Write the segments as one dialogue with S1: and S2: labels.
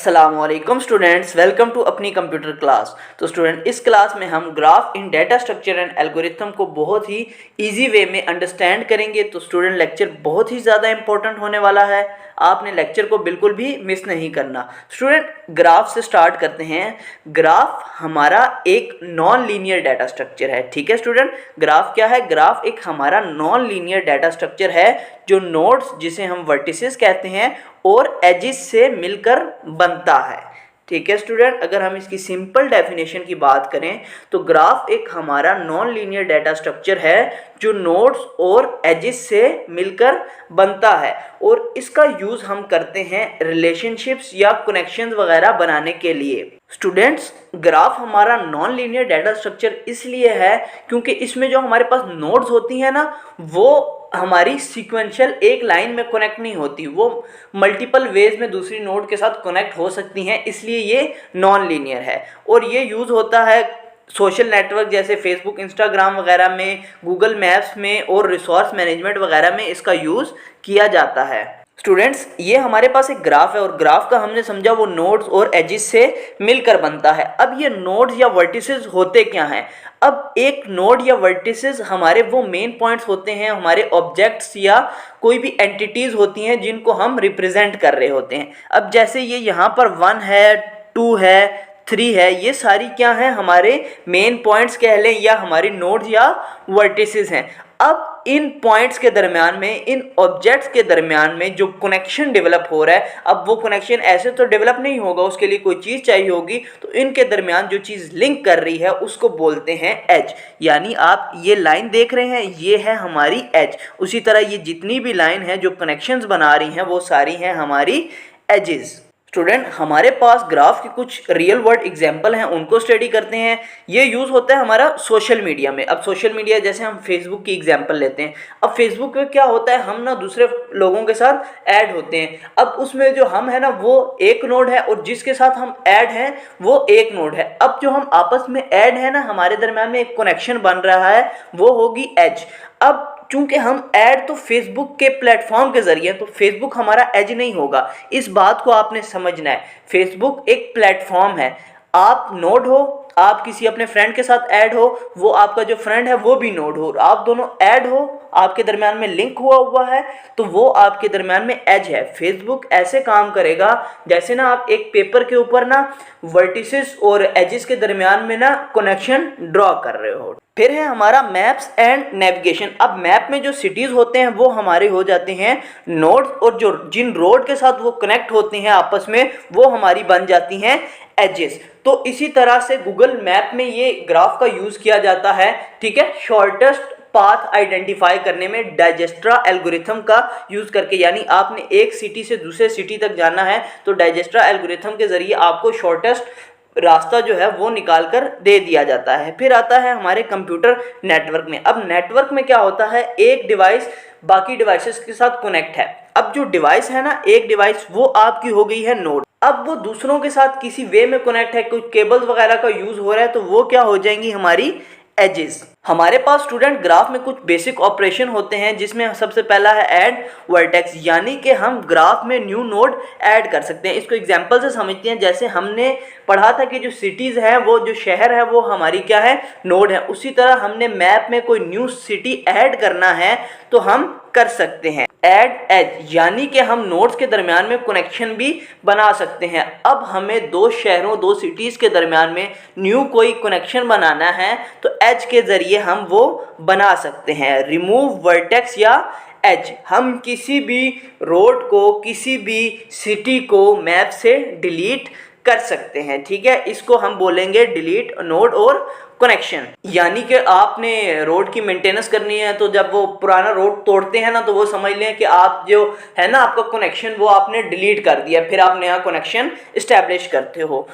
S1: अस्सलामुअलैकुम students, welcome to अपनी computer class. तो स्टूडेंट, इस क्लास में हम graph in data structure and algorithm को बहुत ही इजी वे में अंडरस्टैंड करेंगे। तो स्टूडेंट, लेक्चर बहुत ही ज़्यादा इंपॉर्टेंट होने वाला है, आपने लेक्चर को बिल्कुल भी मिस नहीं करना। स्टूडेंट, ग्राफ से स्टार्ट करते हैं। ग्राफ हमारा एक नॉन लीनियर डाटा स्ट्रक्चर है। ठीक है स्टूडेंट, ग्राफ क्या है? ग्राफ एक हमारा नॉन लीनियर डाटा स्ट्रक्चर है जो नोड्स, जिसे हम वर्टिसेस कहते हैं, और एजिस से मिलकर बनता है। ठीक है स्टूडेंट, अगर हम इसकी सिंपल डेफिनेशन की बात करें तो ग्राफ एक हमारा नॉन लीनियर डाटा स्ट्रक्चर है जो नोड्स और एजिस से मिलकर बनता है, और इसका यूज़ हम करते हैं रिलेशनशिप्स या कनेक्शंस वगैरह बनाने के लिए। स्टूडेंट्स, ग्राफ हमारा नॉन लीनियर डाटा स्ट्रक्चर इसलिए है क्योंकि इसमें जो हमारे पास नोड्स होती हैं ना, वो हमारी सीक्वेंशियल एक लाइन में कनेक्ट नहीं होती, वो मल्टीपल वेज में दूसरी नोड के साथ कनेक्ट हो सकती हैं, इसलिए ये नॉन लीनियर है। और ये यूज़ होता है सोशल नेटवर्क जैसे फेसबुक, इंस्टाग्राम वगैरह में, गूगल मैप्स में और रिसोर्स मैनेजमेंट वगैरह में इसका यूज़ किया जाता है। स्टूडेंट्स, ये हमारे पास एक ग्राफ है और ग्राफ का हमने समझा वो नोड्स और एजिस से मिलकर बनता है। अब ये नोड्स या वर्टिसेस होते क्या हैं? अब एक नोड या वर्टिसेस हमारे वो मेन पॉइंट्स होते हैं, हमारे ऑब्जेक्ट्स या कोई भी एंटिटीज़ होती हैं जिनको हम रिप्रेजेंट कर रहे होते हैं। अब जैसे ये यहाँ पर 1 है, 2 है, 3 है, ये सारी क्या हैं? हमारे मेन पॉइंट्स कह लें या हमारी नोड्स या वर्टिसेस हैं। अब इन पॉइंट्स के दरमियान में, इन ऑब्जेक्ट्स के दरमियान में जो कनेक्शन डेवलप हो रहा है, अब वो कनेक्शन ऐसे तो डेवलप नहीं होगा, उसके लिए कोई चीज़ चाहिए होगी, तो इनके दरमियान जो चीज़ लिंक कर रही है उसको बोलते हैं एज। यानी आप ये लाइन देख रहे हैं, ये है हमारी एज। उसी तरह ये जितनी भी लाइन है जो कनेक्शंस बना रही हैं वो सारी हैं हमारी एजेस। स्टूडेंट, हमारे पास ग्राफ के कुछ रियल वर्ल्ड एग्जाम्पल हैं, उनको स्टडी करते हैं। ये यूज़ होता है हमारा सोशल मीडिया में। अब सोशल मीडिया जैसे हम फेसबुक की एग्जाम्पल लेते हैं। अब फेसबुक पे क्या होता है, हम ना दूसरे लोगों के साथ ऐड होते हैं। अब उसमें जो हम है ना वो एक नोड है और जिसके साथ हम ऐड हैं वो एक नोड है। अब जो हम आपस में ऐड है ना, हमारे दरम्यान में एक कनेक्शन बन रहा है, वो होगी एज। अब चूंकि हम ऐड तो फेसबुक के प्लेटफॉर्म के जरिए, तो फेसबुक हमारा एज नहीं होगा। इस बात को आपने समझना है। फेसबुक एक प्लेटफॉर्म है, आप नोड हो, आप किसी अपने फ्रेंड के साथ ऐड हो, वो आपका जो फ्रेंड है वो भी नोड हो, आप दोनों ऐड हो, आपके दरमियान में लिंक हुआ है, तो वो आपके दरमियान में एज है। फेसबुक ऐसे काम करेगा जैसे ना आप एक पेपर के ऊपर ना वर्टिसेस और एजेस के दरमियान में ना कनेक्शन ड्रॉ कर रहे हो। फिर है हमारा मैप्स एंड नेविगेशन। अब मैप में जो सिटीज़ होते हैं वो हमारे हो जाते हैं नोड्स, और जो जिन रोड के साथ वो कनेक्ट होती हैं आपस में वो हमारी बन जाती हैं एजेस। तो इसी तरह से गूगल मैप में ये ग्राफ का यूज़ किया जाता है। ठीक है, शॉर्टेस्ट पाथ आइडेंटिफाई करने में डाइजेस्ट्रा एल्गोरिथम का यूज़ करके, यानी आपने एक सिटी से दूसरे सिटी तक जाना है तो डाइजेस्ट्रा एल्गोरिथम के ज़रिए आपको शॉर्टेस्ट रास्ता जो है वो निकाल कर दे दिया जाता है। फिर आता है हमारे कंप्यूटर नेटवर्क में। अब नेटवर्क में क्या होता है, एक डिवाइस बाकी डिवाइसेस के साथ कनेक्ट है। अब जो डिवाइस है ना, एक डिवाइस वो आपकी हो गई है नोड। अब वो दूसरों के साथ किसी वे में कनेक्ट है, कुछ केबल्स वगैरह का यूज़ हो रहा है, तो वो क्या हो जाएंगी हमारी एजेस। हमारे पास स्टूडेंट ग्राफ में कुछ बेसिक ऑपरेशन होते हैं, जिसमें सबसे पहला है ऐड वर्टेक्स, यानी कि हम ग्राफ में न्यू नोड ऐड कर सकते हैं। इसको एग्जांपल से समझते हैं। जैसे हमने पढ़ा था कि जो सिटीज़ हैं, वो जो शहर है वो हमारी क्या है, नोड है। उसी तरह हमने मैप में कोई न्यू सिटी ऐड करना है तो हम कर सकते हैं ऐड एज, यानी कि हम नोड्स के दरमियान में कनेक्शन भी बना सकते हैं। अब हमें दो शहरों, दो सिटीज़ के दरमियान में न्यू कोई कनेक्शन बनाना है तो एज के ज़रिए हम वो बना सकते हैं। रिमूव वर्टेक्स या एज, हम किसी भी रोड को, किसी भी सिटी को मैप से डिलीट कर सकते हैं। ठीक है, इसको हम बोलेंगे डिलीट नोड और कनेक्शन। यानी कि आपने रोड की मेंटेनेंस करनी है, तो जब वो पुराना रोड तोड़ते हैं ना, तो वो समझ लें कि आप जो है ना, आपका कनेक्शन वो आपने डिलीट कर दिया, फिर आप नया कनेक्शन इस्टेब्लिश करते हो।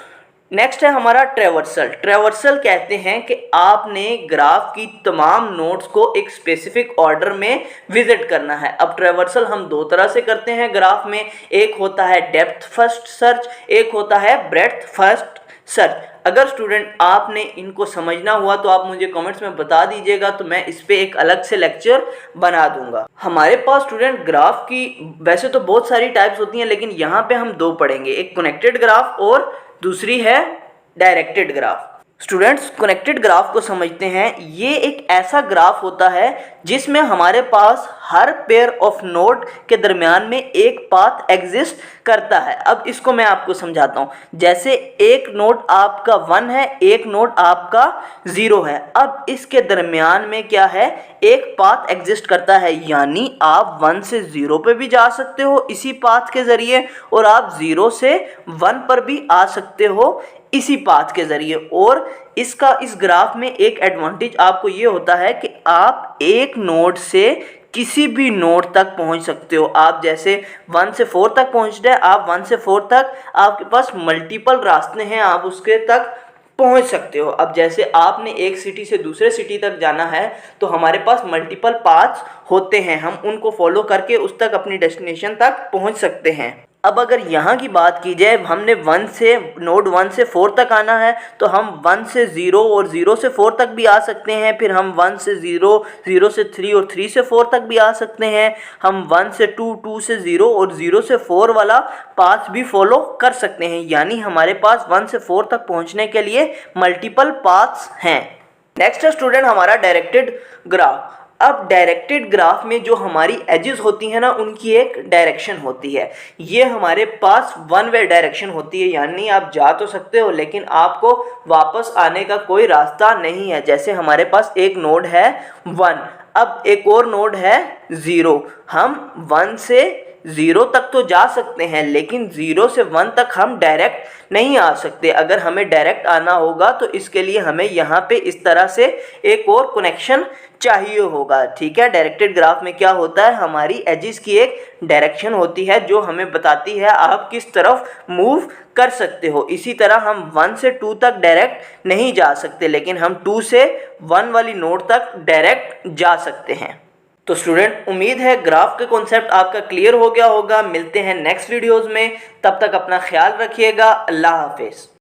S1: नेक्स्ट है हमारा ट्रैवर्सल। ट्रैवर्सल कहते हैं कि आपने ग्राफ की तमाम नोड्स को एक स्पेसिफिक ऑर्डर में विजिट करना है। अब ट्रैवर्सल हम दो तरह से करते हैं ग्राफ में, एक होता है डेप्थ फर्स्ट सर्च, एक होता है ब्रेड्थ फर्स्ट सर अगर स्टूडेंट आपने इनको समझना हुआ तो आप मुझे कमेंट्स में बता दीजिएगा, तो मैं इस पे एक अलग से लेक्चर बना दूंगा। हमारे पास स्टूडेंट ग्राफ की वैसे तो बहुत सारी टाइप्स होती हैं, लेकिन यहाँ पे हम दो पढ़ेंगे, एक कनेक्टेड ग्राफ और दूसरी है directed graph. Students connected graph को समझते हैं। ये एक ऐसा ग्राफ होता है जिसमें हमारे पास हर पेयर ऑफ नोड के दरमियान में एक पाथ एग्जिस्ट करता है। अब इसको मैं आपको समझाता हूँ। जैसे एक नोड आपका 1 है, एक नोड आपका 0 है। अब इसके दरमियान में क्या है, एक पाथ एग्जिस्ट करता है, यानी आप 1 से 0 पे भी जा सकते हो इसी पाथ के ज़रिए, और आप 0 से 1 पर भी आ सकते हो इसी पाथ के ज़रिए। और इस ग्राफ में एक एडवांटेज आपको ये होता है कि आप एक नोड से किसी भी नोड तक पहुंच सकते हो। आप जैसे 1 से 4 तक पहुंच रहे हैं, आप 1 से 4 तक आपके पास मल्टीपल रास्ते हैं, आप उसके तक पहुंच सकते हो। अब जैसे आपने एक सिटी से दूसरे सिटी तक जाना है तो हमारे पास मल्टीपल पाथ्स होते हैं, हम उनको फॉलो करके उस तक अपनी डेस्टिनेशन तक पहुंच सकते हैं। अब अगर यहाँ की बात की जाए, हमने नोड 1 से 4 तक आना है तो हम 1 से 0 और 0 से 4 तक भी आ सकते हैं। फिर हम 1 से 0, 0 से 3 और 3 से 4 तक भी आ सकते हैं। हम 1 से 2, 2 से 0 और 0 से 4 वाला पाथ भी फॉलो कर सकते हैं। यानी हमारे पास 1 से 4 तक पहुँचने के लिए मल्टीपल पाथ्स हैं। नेक्स्ट स्टूडेंट हमारा डायरेक्टेड ग्राफ। अब डायरेक्टेड ग्राफ में जो हमारी एजेस होती हैं ना, उनकी एक डायरेक्शन होती है। ये हमारे पास वन वे डायरेक्शन होती है, यानी आप जा तो सकते हो लेकिन आपको वापस आने का कोई रास्ता नहीं है। जैसे हमारे पास एक नोड है 1, अब एक और नोड है 0। हम 1 से 0 तक तो जा सकते हैं, लेकिन 0 से 1 तक हम डायरेक्ट नहीं आ सकते। अगर हमें डायरेक्ट आना होगा तो इसके लिए हमें यहाँ पे इस तरह से एक और कनेक्शन चाहिए होगा। ठीक है, डायरेक्टेड ग्राफ में क्या होता है, हमारी एजिस की एक डायरेक्शन होती है जो हमें बताती है आप किस तरफ मूव कर सकते हो। इसी तरह हम 1 से 2 तक डायरेक्ट नहीं जा सकते, लेकिन हम 2 से 1 वाली नोड तक डायरेक्ट जा सकते हैं। तो स्टूडेंट उम्मीद है ग्राफ के कॉन्सेप्ट आपका क्लियर हो गया होगा। मिलते हैं नेक्स्ट वीडियोज़ में, तब तक अपना ख्याल रखिएगा। अल्लाह हाफिज़।